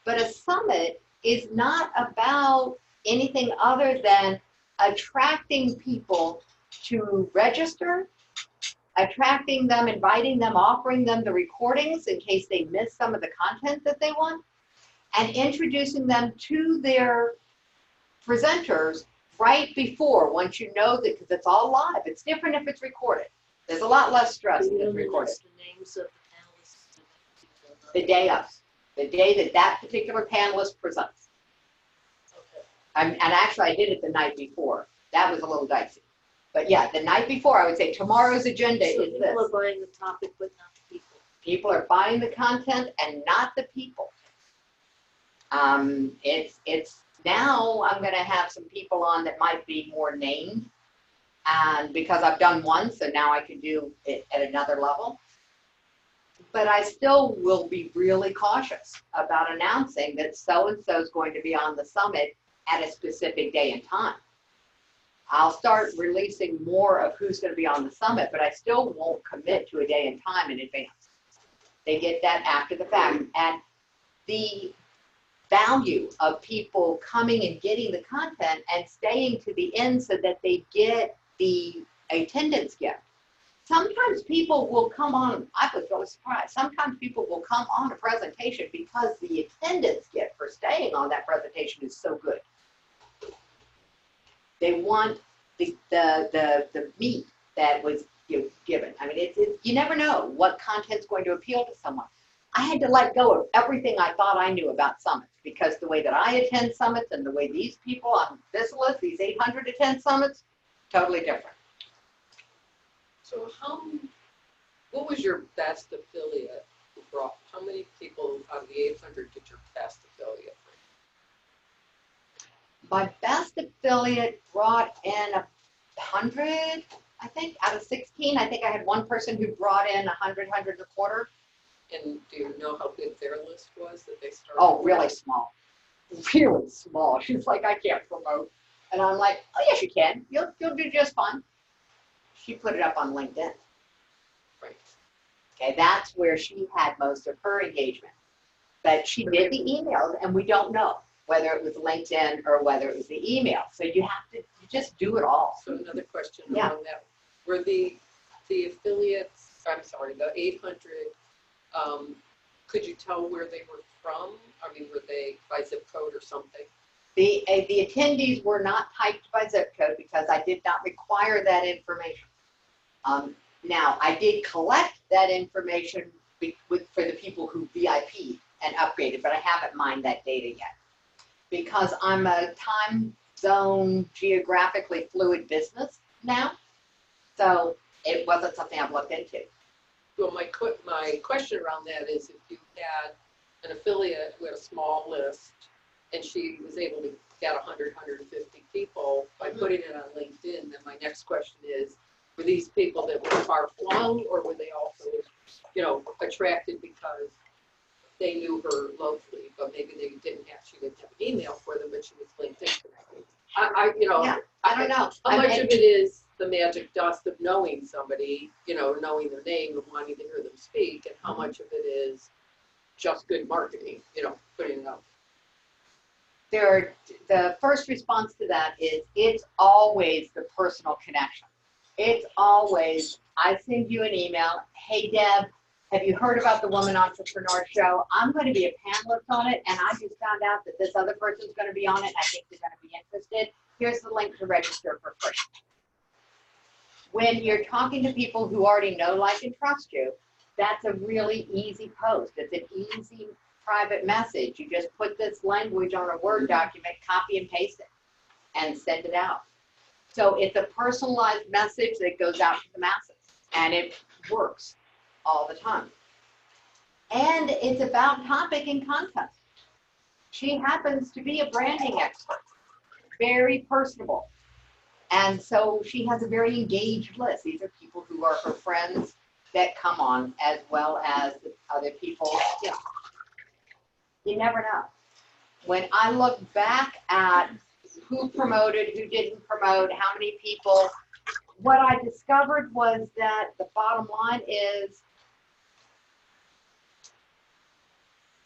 [SPEAKER 1] But a summit is not about anything other than attracting people to register, attracting them, inviting them, offering them the recordings in case they miss some of the content that they want, and introducing them to their presenters right before, once you know that, because it's all live. It's different if it's recorded. There's a lot less stress if it's recorded.
[SPEAKER 5] The names of the panelists.
[SPEAKER 1] The day of, the day that particular panelist presents.
[SPEAKER 5] Okay.
[SPEAKER 1] And actually, I did it the night before. That was a little dicey. But yeah, the night before, I would say tomorrow's agenda
[SPEAKER 5] So
[SPEAKER 1] is this.
[SPEAKER 5] people are buying the topic, but not the people.
[SPEAKER 1] People are buying the content and not the people. It's now I'm going to have some people on that might be more named, and because I've done one, so now I can do it at another level. But I still will be really cautious about announcing that so-and-so is going to be on the summit at a specific day and time. I'll start releasing more of who's going to be on the summit, but I still won't commit to a day and time in advance. They get that after the fact. And the value of people coming and getting the content and staying to the end so that they get the attendance gift. Sometimes people will come on, I was really surprised, sometimes people will come on a presentation because the attendance gift for staying on that presentation is so good. They want the meat that was given. I mean, you never know what content's going to appeal to someone. I had to let go of everything I thought I knew about summits because the way that I attend summits and the way these people on this list, these 800 attend summits, totally different.
[SPEAKER 2] So what was your best affiliate who brought, how many people out of the 800 did your best affiliate bring?
[SPEAKER 1] My best affiliate brought in 100, I think, out of 16. I think I had one person who brought in 100, 100 and a quarter.
[SPEAKER 2] And do you know how big their list was that they started?
[SPEAKER 1] Oh, really small. Really small. She's like, I can't promote. And I'm like, oh, yes, you can. You'll do just fine. She put it up on LinkedIn.
[SPEAKER 2] Right.
[SPEAKER 1] Okay, that's where she had most of her engagement. But she did the emails, and we don't know whether it was LinkedIn or whether it was the email. So you just do it all.
[SPEAKER 2] So another question
[SPEAKER 1] Yeah.
[SPEAKER 2] along that. Were the affiliates, I'm sorry, the 800, could you tell where they were from? I mean, were they by zip code or something?
[SPEAKER 1] The attendees were not typed by zip code because I did not require that information. Now, I did collect that information for the people who VIP and upgraded, but I haven't mined that data yet because I'm a time zone geographically fluid business now. So it wasn't something I've looked into.
[SPEAKER 2] Well, my question around that is if you had an affiliate with a small list and she was able to get 100, 150 people by putting it on LinkedIn, then my next question is, were these people that were far-flung or were they also, attracted because they knew her locally, but maybe she didn't have an email for them, but she was LinkedIn connected?
[SPEAKER 1] I don't know.
[SPEAKER 2] How much of it is the magic dust of knowing somebody, knowing their name and wanting to hear them speak, and how much of it is just good marketing, putting it out?
[SPEAKER 1] The first response to that is it's always the personal connection. It's always, I send you an email, hey Deb, have you heard about the Woman Entrepreneur Show? I'm going to be a panelist on it, and I just found out that this other person's going to be on it, and I think they're going to be interested. Here's the link to register for free. When you're talking to people who already know, like, and trust you, that's a really easy post. It's an easy private message. You just put this language on a Word document, copy and paste it, and send it out. So it's a personalized message that goes out to the masses, and it works all the time. And it's about topic and content. She happens to be a branding expert, very personable. And so she has a very engaged list. These are people who are her friends that come on, as well as the other people. You never know. When I look back at who promoted, who didn't promote, how many people, what I discovered was that the bottom line is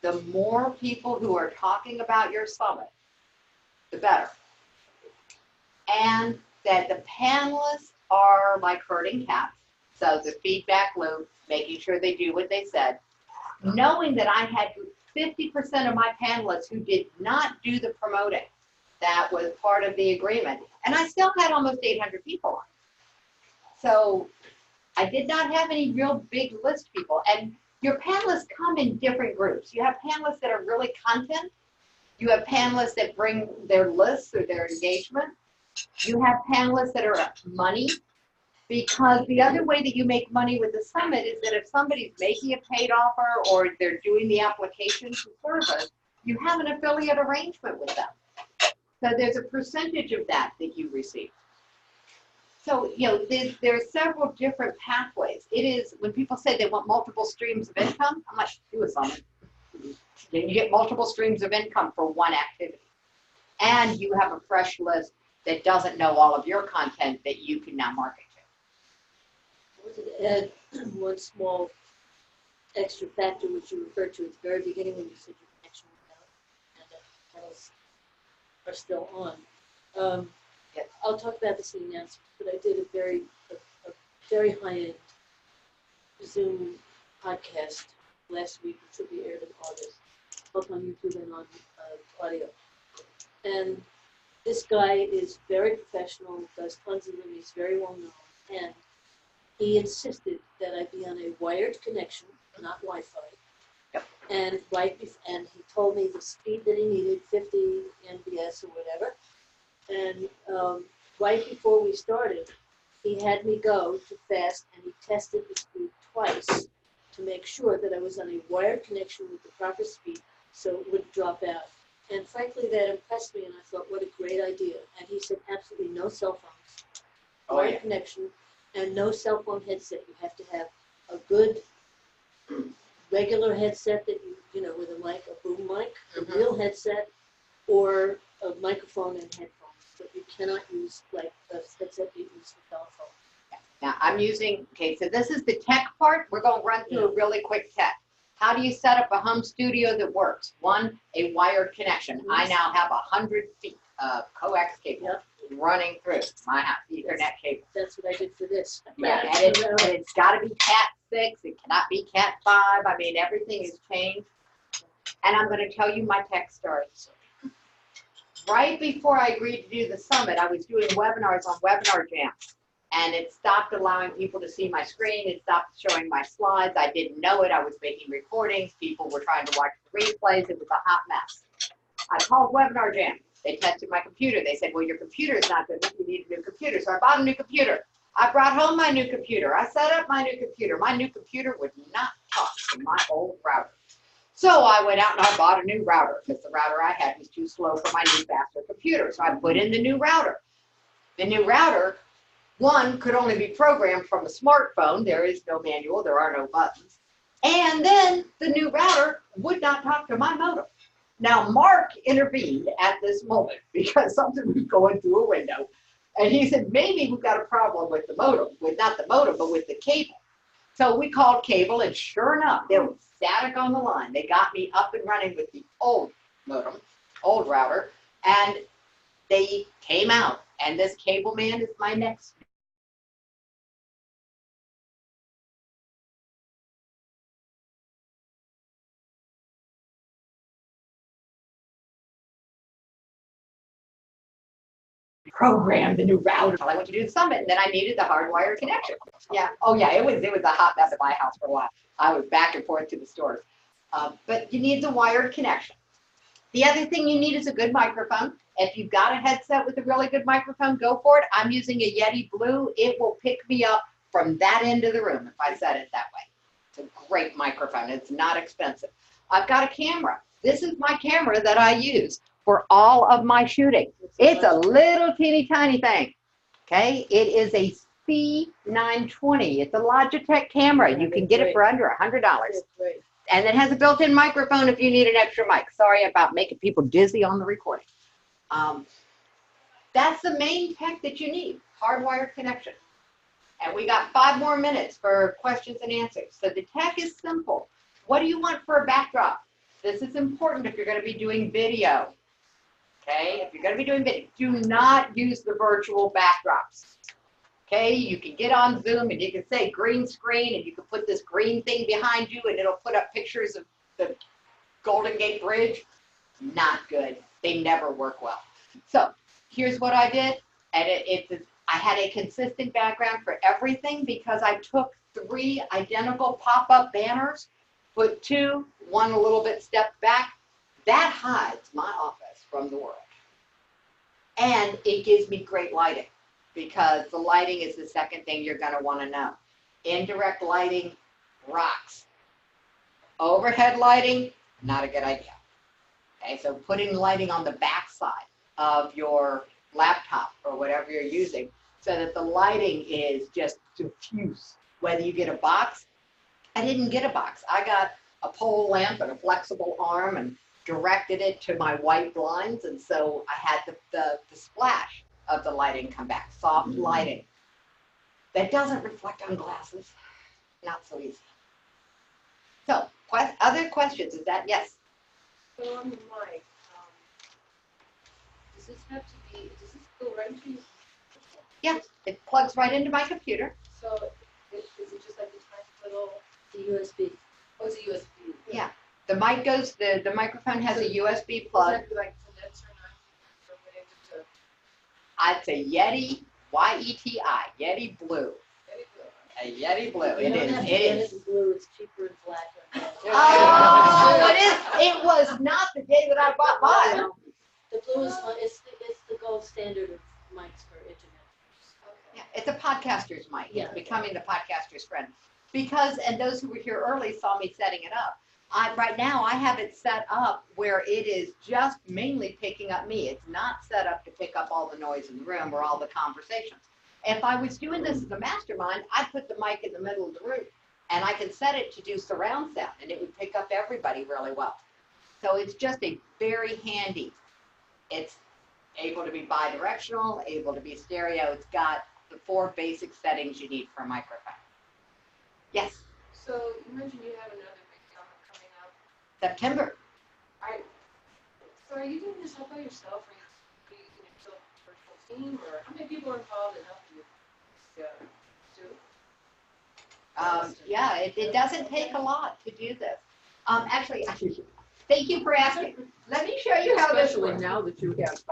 [SPEAKER 1] the more people who are talking about your summit, the better. And that the panelists are like herding cats. So the feedback loop, making sure they do what they said, knowing that I had 50% of my panelists who did not do the promoting. That was part of the agreement. And I still had almost 800 people on. So I did not have any real big list people. And your panelists come in different groups. You have panelists that are really content. You have panelists that bring their lists or their engagement. You have panelists that are money. Because the other way that you make money with the summit is that if somebody's making a paid offer or they're doing the application for service, you have an affiliate arrangement with them. So there's a percentage of that you receive. So, there are several different pathways. It is, when people say they want multiple streams of income, I'm like, do a summit. Then you get multiple streams of income for one activity. And you have a fresh list that doesn't know all of your content that you can now market to.
[SPEAKER 5] I wanted to add one small extra factor which you referred to at the very beginning when you said your connection went out and the panels are still on.
[SPEAKER 1] Yes.
[SPEAKER 5] I'll talk about this in the announcement, but I did a very high-end Zoom podcast last week, which will be aired in August, both on YouTube and on audio. And This guy is very professional, does tons of them, he's very well known, and he insisted that I be on a wired connection, not Wi-Fi.
[SPEAKER 1] Yep.
[SPEAKER 5] And and he told me the speed that he needed, 50 mbs or whatever. And right before we started, he had me go to fast, and he tested the speed twice to make sure that I was on a wired connection with the proper speed, so it wouldn't drop out. And frankly, that impressed me, and I thought, what a great idea. And he said, absolutely no cell phones, wired connection, and no cell phone headset. You have to have a good regular headset that you know, with a mic, a boom mic, a real headset, or a microphone and headphones. But you cannot use like a headset you use for telephone.
[SPEAKER 1] Now I'm using, okay, so this is the tech part. We're going to run through a really quick tech. How do you set up a home studio that works? One, a wired connection. I now have 100 feet of coax cable running through my house, Ethernet cable.
[SPEAKER 5] That's what I did for this.
[SPEAKER 1] Yeah, and it's got to be Cat 6. It cannot be Cat 5. I mean, everything has changed. And I'm going to tell you my tech story. Right before I agreed to do the summit, I was doing webinars on Webinar Jam. And it stopped allowing people to see my screen. It stopped showing my slides. I didn't know it. I was making recordings. People were trying to watch the replays. It was a hot mess. I called Webinar Jam. They tested my computer. They said, well, your computer is not good. You need a new computer. So I bought a new computer. I brought home my new computer. I set up my new computer. My new computer would not talk to my old router. So I went out and I bought a new router because the router I had was too slow for my new faster computer. So I put in the new router. The new router, one, could only be programmed from a smartphone. There is no manual. There are no buttons. And then the new router would not talk to my modem. Now, Mark intervened at this moment because something was going through a window. And he said, maybe we've got a problem with the modem, with not the modem, but with the cable. So we called cable, and sure enough, there was static on the line. They got me up and running with the old modem, old router, and they came out. And this cable man is my next program, the new router. I went to do the summit, and then I needed the hardwired connection. Yeah. Oh yeah, it was a hot mess at my house for a while. I was back and forth to the stores. But you need the wired connection. The other thing you need is a good microphone. If you've got a headset with a really good microphone, go for it. I'm using a Yeti Blue. It will pick me up from that end of the room if I set it that way. It's a great microphone. It's not expensive. I've got a camera. This is my camera that I use for all of my shooting. It's a little teeny tiny thing. Okay, it is a C920. It's a Logitech camera. You can get it for under $100. And it has a built-in microphone if you need an extra mic. Sorry about making people dizzy on the recording. That's the main tech that you need, hardwired connection. And we got 5 more minutes for questions and answers. So the tech is simple. What do you want for a backdrop? This is important if you're going to be doing video. Okay, if you're going to be doing video, do not use the virtual backdrops. Okay, you can get on Zoom and you can say green screen and you can put this green thing behind you and it'll put up pictures of the Golden Gate Bridge. Not good. They never work well. So here's what I did. And I had a consistent background for everything because I took 3 identical pop-up banners, put 2, one a little bit stepped back. That hides my office from the world. And it gives me great lighting because the lighting is the second thing you're going to want to know. Indirect lighting rocks. Overhead lighting, not a good idea. Okay, so putting lighting on the back side of your laptop or whatever you're using so that the lighting is just diffuse. Whether you get a box, I didn't get a box. I got a pole lamp and a flexible arm and directed it to my white blinds, and so I had the splash of the lighting come back, soft lighting. That doesn't reflect on glasses. Not so easy. So, other questions? Is that yes?
[SPEAKER 6] So on the mic, does this go right into you?
[SPEAKER 1] Yeah, it plugs right into my computer.
[SPEAKER 6] So is it just like a tiny little,
[SPEAKER 5] The USB.
[SPEAKER 6] oh, it's a USB?
[SPEAKER 1] Yeah. The mic goes, the microphone has a USB plug.
[SPEAKER 6] Does that be like condenser 9 or whatever
[SPEAKER 1] It's a Yeti, Y-E-T-I, Yeti Blue. A Yeti Blue.
[SPEAKER 5] You
[SPEAKER 1] It
[SPEAKER 5] don't
[SPEAKER 1] is.
[SPEAKER 5] have to
[SPEAKER 1] It
[SPEAKER 5] get
[SPEAKER 1] is.
[SPEAKER 5] it in blue, it's cheaper in black.
[SPEAKER 1] Oh, it is. It was not the day that I bought mine.
[SPEAKER 5] The blue is fun, it's the gold standard of mics for internet.
[SPEAKER 1] Yeah, it's a podcaster's mic.
[SPEAKER 5] Yeah.
[SPEAKER 1] It's becoming the podcaster's friend. Because, and those who were here early saw me setting it up. Right now, I have it set up where it is just mainly picking up me. It's not set up to pick up all the noise in the room or all the conversations. If I was doing this as a mastermind, I'd put the mic in the middle of the room and I can set it to do surround sound and it would pick up everybody really well. So it's just a very handy. It's able to be bi-directional, able to be stereo. It's got the 4 basic settings you need for a microphone. Yes,
[SPEAKER 6] So you mentioned you have another big summit coming up.
[SPEAKER 1] September.
[SPEAKER 6] So are you doing this all by yourself, or are you using yourself a virtual team, or how many people are involved in helping you do?
[SPEAKER 1] Yeah, it doesn't take a lot to do this. Actually, thank you for asking. Let me show you how this
[SPEAKER 2] Especially
[SPEAKER 1] works.
[SPEAKER 2] now that you have,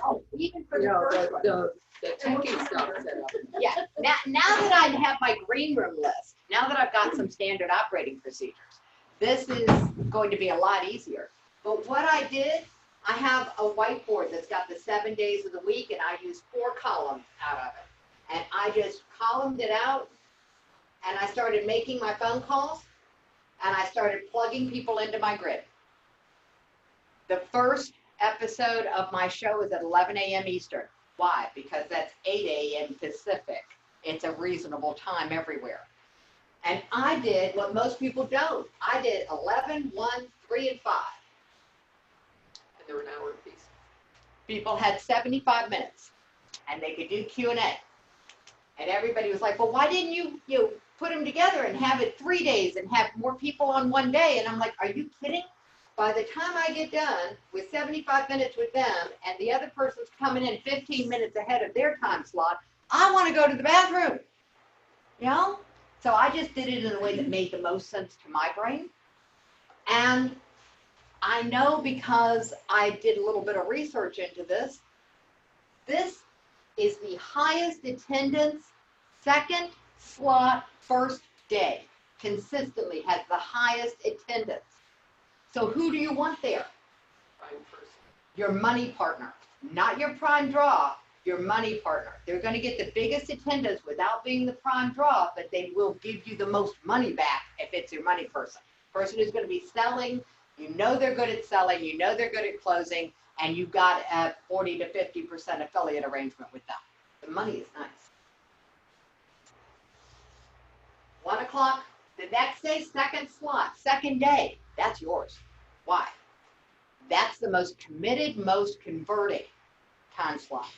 [SPEAKER 1] Oh, even for
[SPEAKER 2] you
[SPEAKER 1] the
[SPEAKER 2] know,
[SPEAKER 1] first one.
[SPEAKER 2] the tanking stuff set up.
[SPEAKER 1] Yeah, now that I have my green room list, now that I've got some standard operating procedures, this is going to be a lot easier. But what I did, I have a whiteboard that's got the 7 days of the week, and I use 4 columns out of it. And I just columned it out, and I started making my phone calls, and I started plugging people into my grid. The first episode of my show is at 11 a.m. Eastern. Why? Because that's 8 a.m. Pacific. It's a reasonable time everywhere. And I did what most people don't. I did 11, 1, 3, and 5.
[SPEAKER 2] And they were an hour apiece.
[SPEAKER 1] People had 75 minutes, and they could do Q&A. And everybody was like, well, why didn't you put them together and have it 3 days and have more people on one day? And I'm like, are you kidding? By the time I get done with 75 minutes with them and the other person's coming in 15 minutes ahead of their time slot, I want to go to the bathroom, you know? So I just did it in a way that made the most sense to my brain. And I know because I did a little bit of research into this, this is the highest attendance, second slot, first day. Consistently has the highest attendance. So who do you want there?
[SPEAKER 2] Prime person.
[SPEAKER 1] Your money partner, not your prime draw, your money partner. They're going to get the biggest attendance without being the prime draw, but they will give you the most money back if it's your money person. Person who's going to be selling, you know they're good at selling, you know they're good at closing, and you've got a 40 to 50% affiliate arrangement with them. The money is nice. 1 o'clock, the next day, second slot, second day, that's yours. Why? That's the most committed, most converting time slot.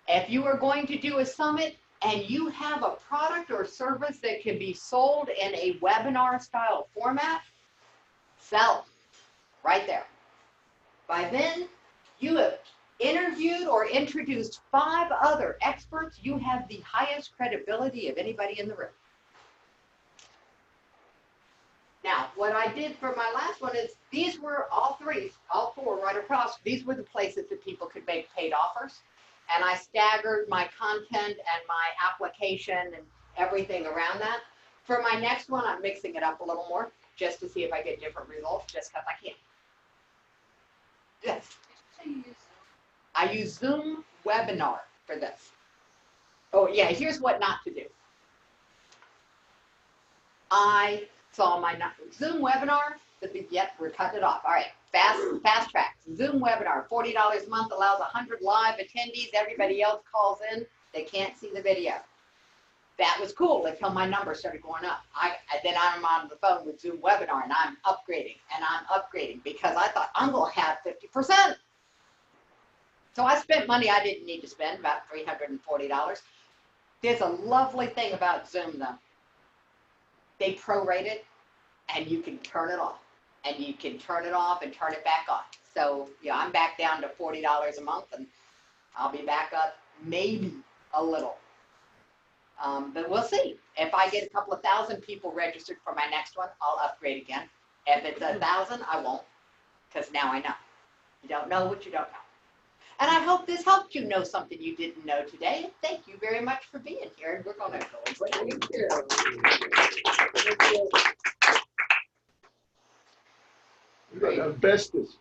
[SPEAKER 1] If you are going to do a summit and you have a product or service that can be sold in a webinar style format, sell right there. By then, you have interviewed or introduced 5 other experts. You have the highest credibility of anybody in the room. Now, what I did for my last one is these were all 4 right across. These were the places that people could make paid offers. And I staggered my content and my application and everything around that. For my next one, I'm mixing it up a little more just to see if I get different results, just because I can. Yes. I use Zoom Webinar for this. Oh, yeah, here's what not to do. I saw my Zoom Webinar. Yep, we're cutting it off. All right, fast track. Zoom Webinar, $40 a month, allows 100 live attendees. Everybody else calls in. They can't see the video. That was cool until my numbers started going up. Then I'm on the phone with Zoom Webinar, and I'm upgrading because I thought I'm going to have 50%. So I spent money I didn't need to spend, about $340. There's a lovely thing about Zoom, though. They prorate it, and you can turn it off. And you can turn it off and turn it back on. So, yeah, I'm back down to $40 a month, and I'll be back up maybe a little. But we'll see. If I get a couple of thousand people registered for my next one, I'll upgrade again. If it's 1,000, I won't, because now I know. You don't know what you don't know. And I hope this helped you know something you didn't know today. And thank you very much for being here. And we're going to
[SPEAKER 2] Thank you.
[SPEAKER 7] You got asbestos.